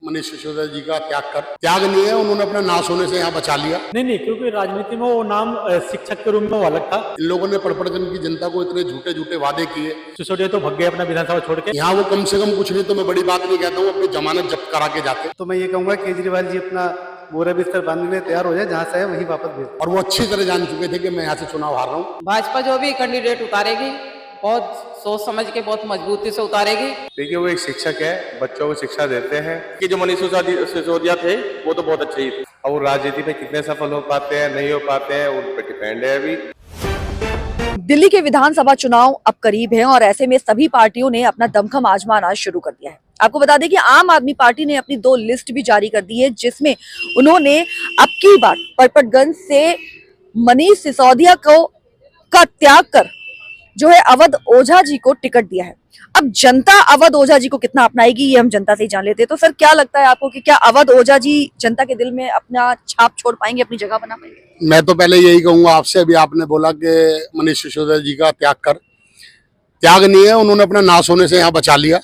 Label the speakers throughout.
Speaker 1: मनीष सिसोदिया जी का त्याग नहीं है, उन्होंने अपना नाश होने से यहाँ बचा लिया।
Speaker 2: नहीं, क्योंकि राजनीति में वो नाम शिक्षक के रूप में वो अलग था।
Speaker 1: इन लोगों ने पड़पड़गन की जनता को इतने झूठे झूठे वादे किए।
Speaker 2: सिसोदिया तो भग गए अपना विधानसभा छोड़ के।
Speaker 1: यहाँ वो कम से कम कुछ नहीं तो मैं बड़ी बात नहीं कहता हूँ, अपनी जमानत जब्त करा के जाते।
Speaker 3: तो मैं ये कहूंगा केजरीवाल जी अपना बोरा बिस्तर बांधने के लिए तैयार हो जाए, जहाँ से है वहीं वापस भेज।
Speaker 1: और वो अच्छी तरह जान चुके थे कि मैं यहाँ से चुनाव हार रहा हूँ।
Speaker 4: भाजपा जो भी कैंडिडेट उतारेगी बहुत सोच समझ के बहुत मजबूती से उतारेगी।
Speaker 5: देखिए वो एक शिक्षक है, बच्चों को शिक्षा देते हैं कि जो मनीष सिसोदिया थे वो तो बहुत अच्छे ही थे। और वो राजनीति में कितने सफल हो पाते हैं नहीं हो पाते हैं उन पर डिपेंड है। अभी
Speaker 6: दिल्ली के विधानसभा चुनाव अब करीब हैं और ऐसे में सभी पार्टियों ने अपना दमखम आजमाना शुरू कर दिया है। आपको बता दें कि आम आदमी पार्टी ने अपनी 2 लिस्ट भी जारी कर दी है, जिसमें उन्होंने अब की बार पड़पड़गंज से मनीष सिसोदिया का त्याग कर जो है अवध ओझा जी को टिकट दिया है। अब जनता अवध ओझा जी को कितना अपनाएगी ये हम जनता से ही जान लेते हैं। तो सर क्या लगता है आपको कि क्या अवध ओझा जी जनता के दिल में अपना छाप छोड़ पाएंगे, अपनी जगह बना पाएंगे?
Speaker 1: मैं तो पहले यही कहूंगा आपसे, अभी आपने बोला कि मनीष सिसोदिया जी का त्याग नहीं है, उन्होंने अपना नाश होने से यहाँ बचा लिया।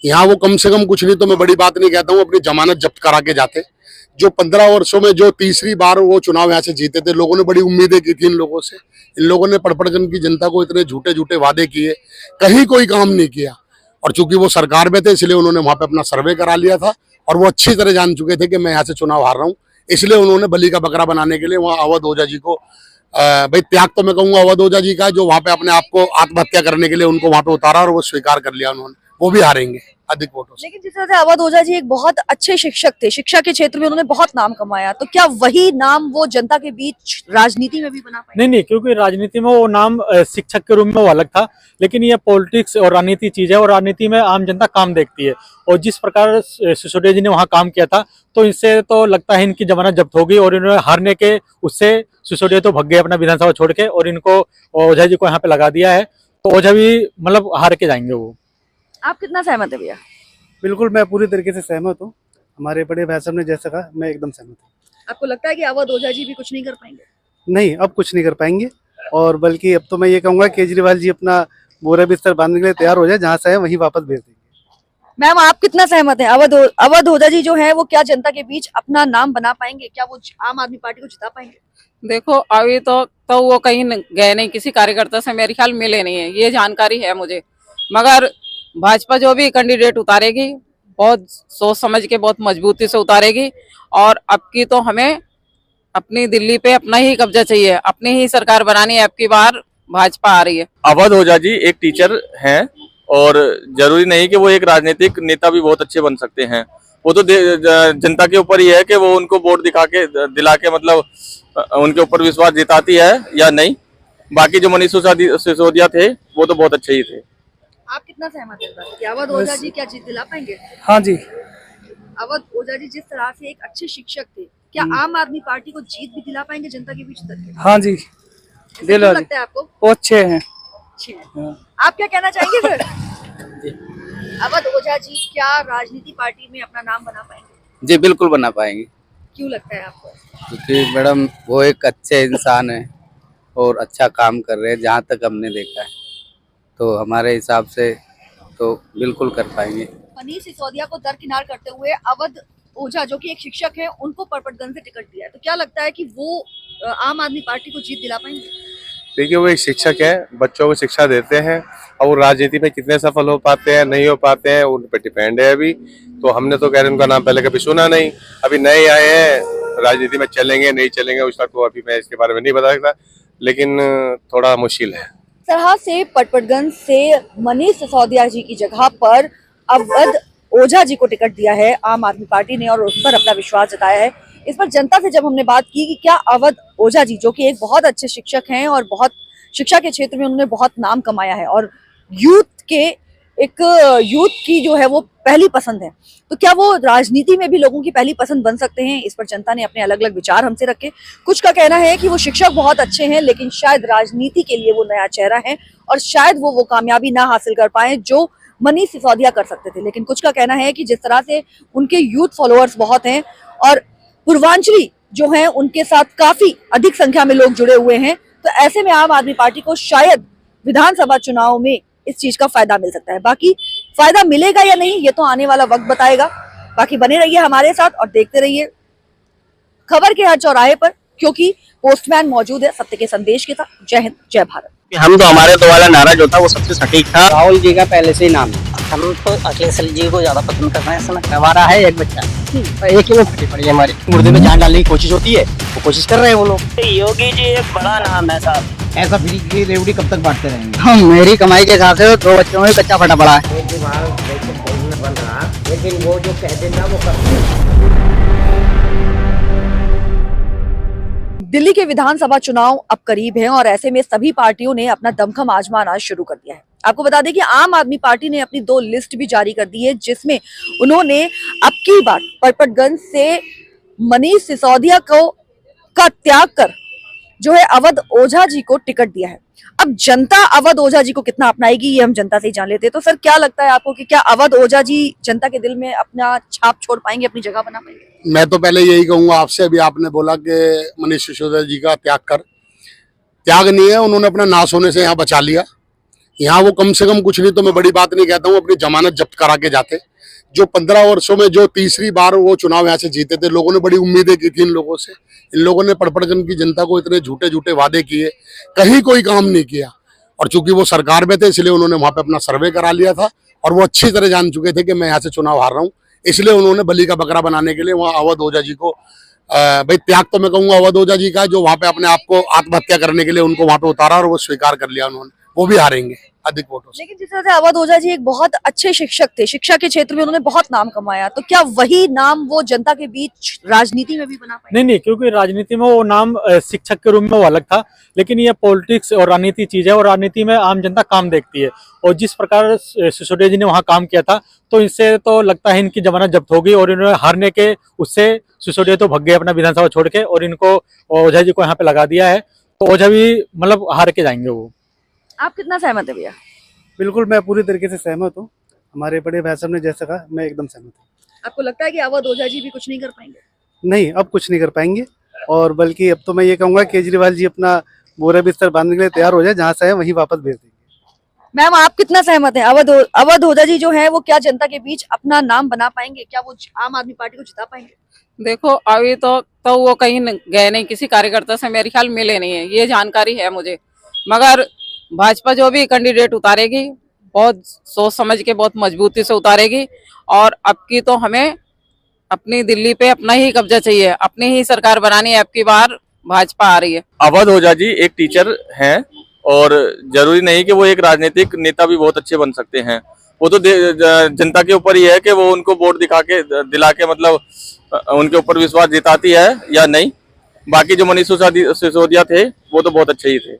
Speaker 1: यहाँ वो कम से कम कुछ नहीं तो मैं बड़ी बात नहीं कहता हूँ, अपनी जमानत जब्त करा के जाते। जो 15 वर्षों में जो तीसरी बार वो चुनाव यहाँ से जीते थे, लोगों ने बड़ी उम्मीदें की थी इन लोगों से। इन लोगों ने पड़पड़गन की जनता को इतने झूठे झूठे वादे किए, कहीं कोई काम नहीं किया। और चूंकि वो सरकार में थे इसलिए उन्होंने वहां पे अपना सर्वे करा लिया था और वो अच्छी तरह जान चुके थे कि मैं यहाँ से चुनाव हार रहा हूँ। इसलिए उन्होंने बलि का बकरा बनाने के लिए वहाँ अवध ओझा जी को भाई त्याग तो मैं कहूँगा अवध ओझा जी का, जो वहां पे अपने आप को आत्महत्या करने के लिए उनको वहां पे उतारा और वो स्वीकार कर लिया उन्होंने। वो भी हारेंगे अधिक वोटों से।
Speaker 6: लेकिन जिस तरह से अवध ओझा जी एक बहुत अच्छे शिक्षक थे, शिक्षा के क्षेत्र में उन्होंने बहुत नाम कमाया, तो क्या वही नाम वो जनता के बीच राजनीति में भी बना पाए?
Speaker 2: नहीं, क्योंकि राजनीति में वो नाम शिक्षक के रूप में वो अलग था। लेकिन ये पॉलिटिक्स और राजनीति चीज है और राजनीति में आम जनता काम देखती है। और जिस प्रकार सिसोदिया जी ने वहाँ काम किया था तो इससे तो लगता है इनकी जमानत जब्त होगी और इन्होंने हारने के उससे सिसोदिया तो भग गए अपना विधानसभा छोड़ के और इनको ओझा जी को यहाँ पे लगा दिया है। तो ओझा भी मतलब हार के जाएंगे वो।
Speaker 6: आप कितना सहमत है भैया?
Speaker 3: बिल्कुल मैं पूरी तरीके से सहमत हूँ। हमारे बड़े भाई साहब ने जैसा कहा मैं एकदम सहमत हूँ।
Speaker 6: आपको लगता है कि अवध ओझा जी भी कुछ नहीं कर पाएंगे?
Speaker 3: नहीं, अब कुछ नहीं कर पाएंगे। और बल्कि अब तो मैं ये कहूंगा केजरीवाल जी अपना बोरा बिस्तर बांधने के लिए तैयार हो जाए, जहाँ से है वहीं वापस भेज देंगे।
Speaker 6: मैम आप कितना सहमत हैं? अवध ओझा जी जो है वो क्या जनता के बीच अपना नाम बना पाएंगे? क्या वो आम आदमी पार्टी को जिता पाएंगे?
Speaker 4: देखो अभी तो वो कहीं गए नहीं, किसी कार्यकर्ता से मेरे ख्याल मिले नहीं है, ये जानकारी है मुझे। मगर भाजपा जो भी कैंडिडेट उतारेगी बहुत सोच समझ के बहुत मजबूती से उतारेगी। और अब की तो हमें अपनी दिल्ली पे अपना ही कब्जा चाहिए, अपनी ही सरकार बनानी है। अब की बार भाजपा आ रही है।
Speaker 5: अवध ओझा जी एक टीचर हैं और जरूरी नहीं कि वो एक राजनीतिक नेता भी बहुत अच्छे बन सकते हैं। वो तो जनता के ऊपर ही है कि वो उनको वोट दिला के मतलब उनके ऊपर विश्वास जिताती है या नहीं। बाकी जो मनीष सिसोदिया थे वो तो बहुत अच्छे ही थे।
Speaker 6: आप कितना सहमत है? अवध ओझा जी क्या जीत दिला पाएंगे?
Speaker 3: हाँ जी।
Speaker 6: अवध ओझा जी जिस तरह से एक अच्छे शिक्षक थे, क्या आम आदमी पार्टी को जीत भी दिला पाएंगे जनता के बीच उतर के?
Speaker 3: हाँ जी,
Speaker 6: दिला लगता है आपको?
Speaker 3: वो अच्छे हैं।
Speaker 6: आप क्या कहना चाहेंगे सर? अवध ओझा जी क्या राजनीति पार्टी में अपना नाम बना पाएंगे?
Speaker 7: जी बिल्कुल बना पाएंगे।
Speaker 6: क्यों लगता है आपको?
Speaker 7: क्योंकि मैडम वो एक अच्छे इंसान है और अच्छा काम कर रहे हैं, जहाँ तक हमने देखा है। तो हमारे हिसाब से तो बिल्कुल कर पाएंगे।
Speaker 6: मनीष सिसोदिया को दरकिनार करते हुए अवध ओझा जो कि एक शिक्षक है उनको पड़पड़गंज से टिकट दिया है, तो क्या लगता है कि वो आम आदमी पार्टी को जीत दिला पाएंगे?
Speaker 5: देखिए वो एक शिक्षक है, बच्चों को शिक्षा देते हैं और वो राजनीति में कितने सफल हो पाते हैं नहीं हो पाते हैं उन पर डिपेंड है। अभी तो हमने तो कह रहे उनका नाम पहले कभी सुना नहीं, अभी नए आए हैं, राजनीति में चलेंगे नहीं चलेंगे उसका तो अभी मैं इसके बारे में नहीं बता सकता, लेकिन थोड़ा मुश्किल है।
Speaker 6: तरह से पड़पड़गंज से मनीष सिसोदिया जी की जगह पर अवध ओझा जी को टिकट दिया है आम आदमी पार्टी ने और उस पर अपना विश्वास जताया है। इस पर जनता से जब हमने बात की कि क्या अवध ओझा जी जो कि एक बहुत अच्छे शिक्षक हैं और बहुत शिक्षा के क्षेत्र में उन्होंने बहुत नाम कमाया है और यूथ की जो है वो पहली पसंद है, तो क्या वो राजनीति में भी लोगों की पहली पसंद बन सकते हैं? इस पर जनता ने अपने अलग अलग विचार हमसे रखे। कुछ का कहना है कि वो शिक्षक बहुत अच्छे हैं लेकिन शायद राजनीति के लिए वो नया चेहरा है और शायद वो कामयाबी ना हासिल कर पाए जो मनीष सिसोदिया कर सकते थे। लेकिन कुछ का कहना है कि जिस तरह से उनके यूथ फॉलोअर्स बहुत हैं और पूर्वांचली जो हैं उनके साथ काफी अधिक संख्या में लोग जुड़े हुए हैं, तो ऐसे में आम आदमी पार्टी को शायद विधानसभा चुनाव में इस चीज का फायदा मिल सकता है। बाकी फायदा मिलेगा या नहीं ये तो आने वाला वक्त बताएगा। बाकी बने रहिए हमारे साथ और देखते रहिए खबर के हर चौराहे पर, क्योंकि पोस्टमैन मौजूद है सत्य के संदेश के साथ। जय हिंद, जय भारत।
Speaker 8: हम तो हमारे तो वाला नारा जो था वो सबसे सटीक था।
Speaker 7: राहुल जी का पहले से ही नाम है।
Speaker 8: हम तो अखिलेश जी को ज्यादा पसंद करते हैं। इसमें हमारा है एक बच्चा, एक ही वो फटी पड़ी है हमारी मुर्दे में जान डालने की कोशिश होती है, वो कोशिश कर रहे हैं वो लोग। योगी जी एक बड़ा नाम है साहब।
Speaker 9: ऐसा फ्री की रेवड़ी कब तक बांटते रहेंगे?
Speaker 7: हम मेरी कमाई के हिसाब से 2 बच्चों में कच्चा फटा पड़ा है।
Speaker 9: बन रहा, लेकिन वो जो कहते ना वो करते।
Speaker 6: दिल्ली के विधानसभा चुनाव अब करीब हैं और ऐसे में सभी पार्टियों ने अपना दमखम आजमाना शुरू कर दिया है। आपको बता दें कि आम आदमी पार्टी ने अपनी 2 लिस्ट भी जारी कर दी है, जिसमें उन्होंने अब की बार परपटगंज से मनीष सिसोदिया का त्याग कर जो है अवध ओझा जी को टिकट दिया है। अब जनता अवध ओझा जी को कितना अपनाएगी ये हम जनता से ही जान लेते हैं। तो सर क्या लगता है आपको कि क्या अवध ओझा जी जनता के दिल में अपना छाप छोड़ पाएंगे, अपनी जगह बना पाएंगे?
Speaker 1: मैं तो पहले यही कहूंगा आपसे, अभी आपने बोला कि मनीष सिसोदिया जी का त्याग नहीं है, उन्होंने अपना नाश होने से यहाँ बचा लिया। यहाँ वो कम से कम कुछ नहीं तो मैं बड़ी बात नहीं कहता हूँ, अपनी जमानत जब्त करा के जाते। जो 15 वर्षों में जो तीसरी बार वो चुनाव यहाँ से जीते थे, लोगों ने बड़ी उम्मीदें की थी इन लोगों से। इन लोगों ने पड़पड़गंज की जनता को इतने झूठे झूठे वादे किए, कहीं कोई काम नहीं किया। और चूंकि वो सरकार में थे इसलिए उन्होंने वहां पे अपना सर्वे करा लिया था और वो अच्छी तरह जान चुके थे कि मैं यहाँ से चुनाव हार रहा हूँ। इसलिए उन्होंने बलि का बकरा बनाने के लिए वहाँ अवध ओझा जी को भाई त्याग तो मैं कहूंगा अवध ओझा जी का, जो वहां पे अपने आप को आत्महत्या करने के लिए उनको वहां पे उतारा और वो स्वीकार कर लिया उन्होंने। वो भी हारेंगे अधिक वोटों से।
Speaker 6: लेकिन जिस तरह से अवध ओझा जी एक बहुत अच्छे शिक्षक थे, शिक्षा के क्षेत्र में उन्होंने बहुत नाम कमाया, तो क्या वही नाम वो जनता के बीच राजनीति में भी बना पाए?
Speaker 2: नहीं, क्योंकि राजनीति में वो नाम शिक्षक के रूप में वो अलग था, लेकिन ये पॉलिटिक्स और राजनीति चीज है और राजनीति में आम जनता काम देखती है। और जिस प्रकार सिसोदिया जी ने वहाँ काम किया था, तो इससे तो लगता है इनकी जमानत जब्त होगी और इन्होंने हारने के उससे सिसोदिया तो भग गए अपना विधानसभा छोड़ के और इनको ओझा जी को यहाँ पे लगा दिया है। तो ओझा भी मतलब हार के जाएंगे वो।
Speaker 6: आप कितना सहमत है भैया?
Speaker 3: बिल्कुल, मैं पूरी तरीके से सहमत हूँ। हमारे बड़े भाई साहब ने जैसा कहा, मैं एकदम सहमत हूँ।
Speaker 6: आपको लगता है कि अवध ओझा जी भी कुछ नहीं कर पाएंगे?
Speaker 3: नहीं, अब कुछ नहीं कर पाएंगे, और बल्कि अब तो मैं ये कहूँगा केजरीवाल जी अपना बोरा बिस्तर बांधने के लिए तैयार हो जाए, जहाँ से है वहीं वापस भेज देंगे।
Speaker 6: मैम, आप कितना सहमत हैं? अवध ओझा जी जो है वो क्या जनता के बीच अपना नाम बना पाएंगे? क्या वो आम आदमी पार्टी को जिता पाएंगे?
Speaker 4: देखो अभी तो वो कहीं गए नहीं, किसी कार्यकर्ता से मेरे ख्याल मिले नहीं है, ये जानकारी है मुझे। मगर भाजपा जो भी कैंडिडेट उतारेगी बहुत सोच समझ के बहुत मजबूती से उतारेगी। और अब की तो हमें अपनी दिल्ली पे अपना ही कब्जा चाहिए, अपनी ही सरकार बनानी है। अब की बार भाजपा आ रही है।
Speaker 10: अवध ओझा जी एक टीचर हैं और जरूरी नहीं कि वो एक राजनीतिक नेता भी बहुत अच्छे बन सकते हैं। वो तो जनता के ऊपर ही है कि वो उनको वोट दिला के मतलब उनके ऊपर विश्वास जिताती है या नहीं। बाकी जो मनीष सिसोदिया थे वो तो बहुत अच्छे ही थे।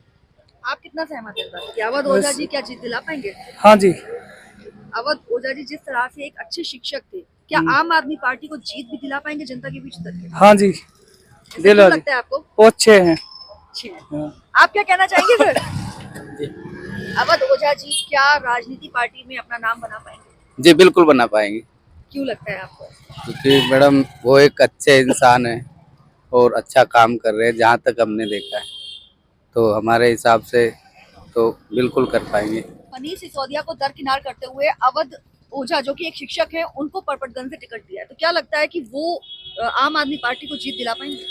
Speaker 6: आप कितना सहमत हैं कि अवध ओझा जी क्या जीत दिला पाएंगे?
Speaker 3: हाँ जी।
Speaker 6: अवध ओझा जी जिस तरह से एक अच्छे शिक्षक थे, क्या आम आदमी पार्टी को जीत भी दिला पाएंगे जनता के बीच तक?
Speaker 3: हाँ जी,
Speaker 6: दिला लगता है आपको?
Speaker 3: वो अच्छे हैं।
Speaker 6: अच्छे हैं। आप क्या कहना चाहेंगे सर? अवध ओझा जी क्या राजनीति पार्टी में अपना नाम बना पाएंगे?
Speaker 7: जी बिल्कुल बना पाएंगे।
Speaker 6: क्यों लगता है आपको?
Speaker 7: क्योंकि मैडम वो एक अच्छे इंसान है और अच्छा काम कर रहे हैं, जहाँ तक हमने देखा है, तो हमारे हिसाब से तो बिल्कुल कर पाएंगे।
Speaker 6: मनीष सिसोदिया को दरकिनार करते हुए अवध ओझा जो कि एक शिक्षक है, उनको परपटगंज से टिकट दिया है, तो क्या लगता है कि वो आम आदमी पार्टी को जीत दिला पाएंगे?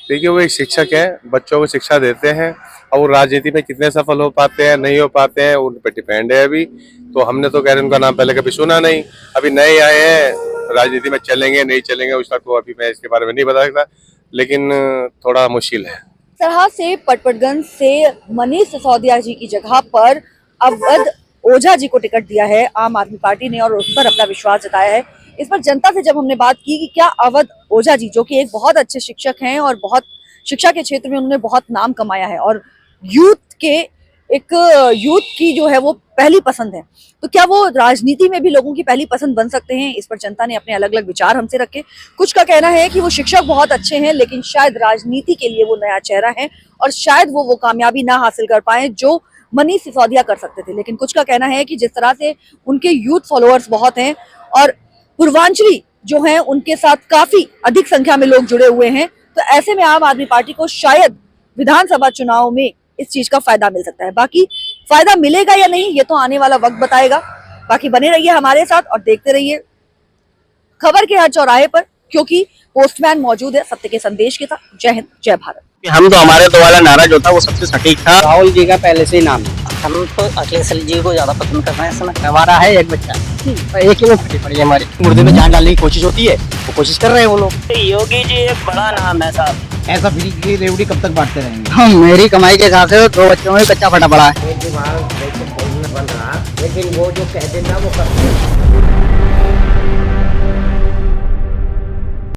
Speaker 5: देखिए, वो एक शिक्षक है, बच्चों को शिक्षा देते हैं, और वो राजनीति में कितने सफल हो पाते हैं नहीं हो पाते हैं उन पर डिपेंड है अभी। तो हमने तो कह रहे उनका नाम पहले कभी सुना नहीं, अभी नए आए हैं, राजनीति में चलेंगे नहीं चलेंगे उसका तो अभी मैं इसके बारे में नहीं बता सकता, लेकिन थोड़ा मुश्किल है।
Speaker 6: तरह से पटपटगंज से मनीष सिसोदिया जी की जगह पर अवध ओझा जी को टिकट दिया है आम आदमी पार्टी ने और उस पर अपना विश्वास जताया है। इस पर जनता से जब हमने बात की कि क्या अवध ओझा जी जो कि एक बहुत अच्छे शिक्षक हैं और बहुत शिक्षा के क्षेत्र में उन्होंने बहुत नाम कमाया है और यूथ की जो है वो पहली पसंद है, तो क्या वो राजनीति में भी लोगों की पहली पसंद बन सकते हैं? इस पर जनता ने अपने अलग अलग विचार हमसे रखे। कुछ का कहना है कि वो शिक्षक बहुत अच्छे हैं, लेकिन शायद राजनीति के लिए वो नया चेहरा है और शायद वो कामयाबी ना हासिल कर पाए जो मनीष सिसोदिया कर सकते थे। लेकिन कुछ का कहना है कि जिस तरह से उनके यूथ फॉलोअर्स बहुत हैं और पूर्वांचली जो हैं उनके साथ काफी अधिक संख्या में लोग जुड़े हुए हैं, तो ऐसे में आम आदमी पार्टी को शायद विधानसभा चुनाव में इस चीज का फायदा मिल सकता है। बाकी फायदा मिलेगा या नहीं ये तो आने वाला वक्त बताएगा। बाकी बने रहिए हमारे साथ और देखते रहिए खबर के हर चौराहे पर, क्योंकि पोस्टमैन मौजूद है सत्य के संदेश के साथ। जय हिंद, जय भारत।
Speaker 8: हम तो हमारे तो वाला नारा जो था वो सबसे सटीक था।
Speaker 7: राहुल जी का पहले से ही नाम है।
Speaker 8: हम तो अखिलेश जी को ज्यादा पसंद करते हैं इसमें। हमारा है एक बच्चा, एक ही में फटी पड़ी है हमारी। मुर्दे में जान डालने की कोशिश होती है, वो कोशिश कर रहे हैं वो लोग।
Speaker 9: योगी जी एक बड़ा नाम है साहब।
Speaker 7: ऐसा फ्री की रेवड़ी कब तक बांटते रहेंगे? हम मेरी कमाई के हिसाब से 2 बच्चों में कच्चा फटा पड़ा है।
Speaker 9: केजरीवाल बन रहा, लेकिन वो जो कह देना वो करते हैं।